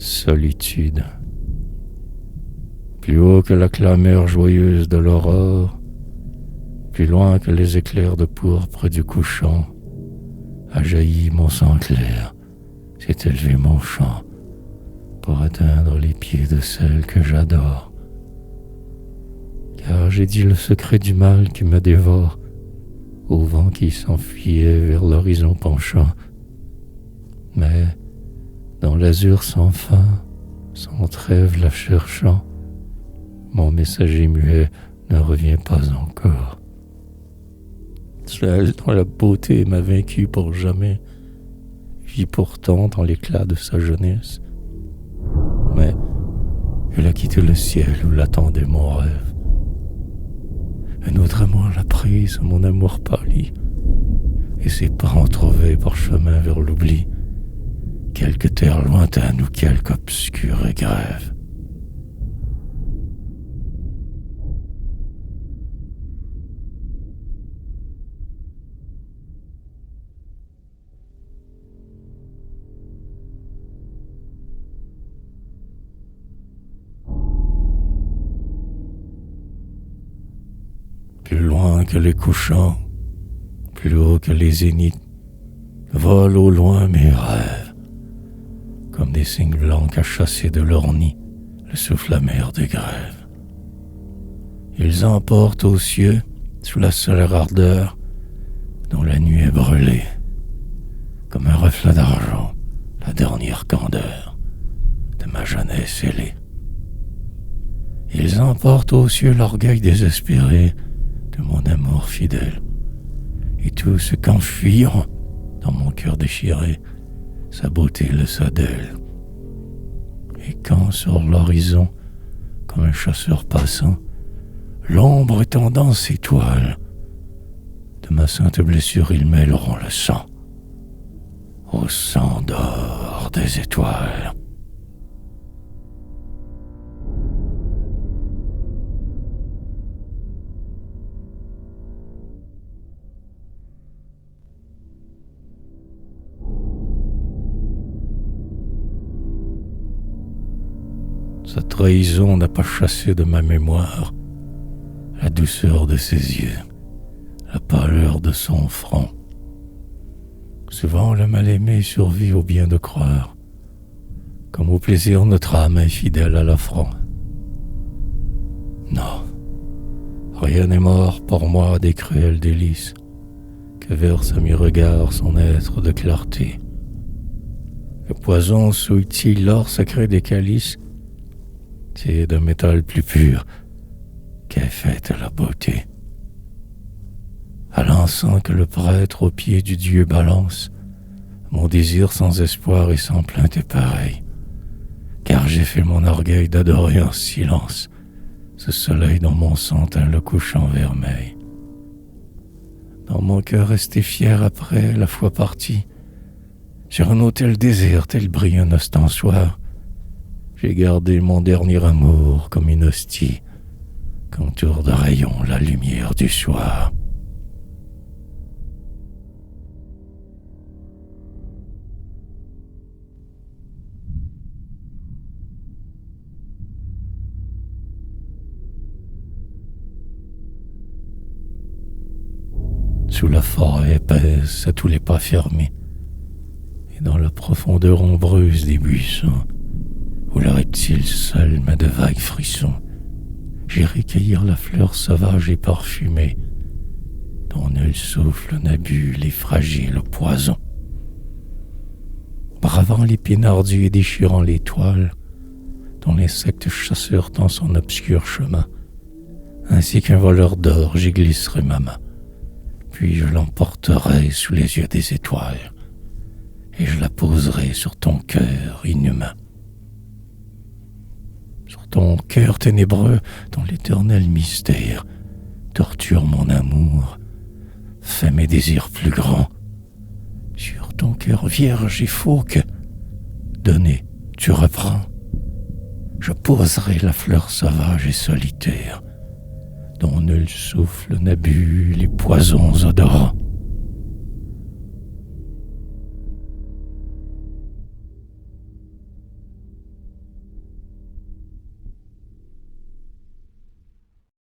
solitude. Plus haut que la clameur joyeuse de l'aurore, plus loin que les éclairs de pourpre du couchant, a jailli mon sang clair, s'est élevé mon chant, pour atteindre les pieds de celle que j'adore. Car j'ai dit le secret du mal qui me dévore, au vent qui s'enfuyait vers l'horizon penchant. Mais, dans l'azur sans fin, sans trêve la cherchant, mon messager muet ne revient pas encore. Celle dont la beauté m'a vaincu pour jamais vit pourtant dans l'éclat de sa jeunesse. Mais elle a quitté le ciel où l'attendait mon rêve. Un autre amour l'a prise, mon amour pâli, et ses pas ont trouvé par chemin vers l'oubli quelque terre lointaine ou quelque obscure et grève. Plus loin que les couchants, plus haut que les zéniths, volent au loin mes rêves, comme des cygnes blancs à chasser de leur nid le souffle amer des grèves. Ils emportent aux cieux, sous la solaire ardeur, dont la nuit est brûlée, comme un reflet d'argent, la dernière candeur de ma jeunesse ailée. Ils emportent aux cieux l'orgueil désespéré de mon amour fidèle, et tout ce qu'en fuyant dans mon cœur déchiré, sa beauté laissa d'elle. Et quand sur l'horizon, comme un chasseur passant, l'ombre tendant ses toiles, de ma sainte blessure ils mêleront le sang, au sang d'or des étoiles. Sa trahison n'a pas chassé de ma mémoire la douceur de ses yeux, la pâleur de son front. Souvent le mal-aimé survit au bien de croire, comme au plaisir notre âme est fidèle à l'affront. Non, rien n'est mort pour moi des cruels délices que verse à mes regards son être de clarté. Le poison souille-t-il l'or sacré des calices? C'est d'un métal plus pur qu'est faite la beauté. À l'encens que le prêtre au pied du Dieu balance, mon désir sans espoir et sans plainte est pareil, car j'ai fait mon orgueil d'adorer en silence ce soleil dont mon sang teint le couchant vermeil. Dans mon cœur resté fier après la foi partie, sur un autel désert tel brille un ostensoir, j'ai gardé mon dernier amour comme une hostie qu'entoure de rayons la lumière du soir. Sous la forêt épaisse, à tous les pas fermés, et dans la profondeur ombreuse des buissons, où le reptile seul m'a de vagues frissons, j'irai cueillir la fleur sauvage et parfumée, dont nul souffle n'a bu les fragiles poisons. Bravant l'épine ardue et déchirant les toiles, dont l'insecte chasseur tend son obscur chemin, ainsi qu'un voleur d'or, j'y glisserai ma main, puis je l'emporterai sous les yeux des étoiles, et je la poserai sur ton cœur inhumain. Sur ton cœur ténébreux dont l'éternel mystère torture mon amour, fait mes désirs plus grands. Sur ton cœur vierge et faux que, donné, tu reprends, je poserai la fleur sauvage et solitaire, dont nul souffle n'a bu les poisons odorants.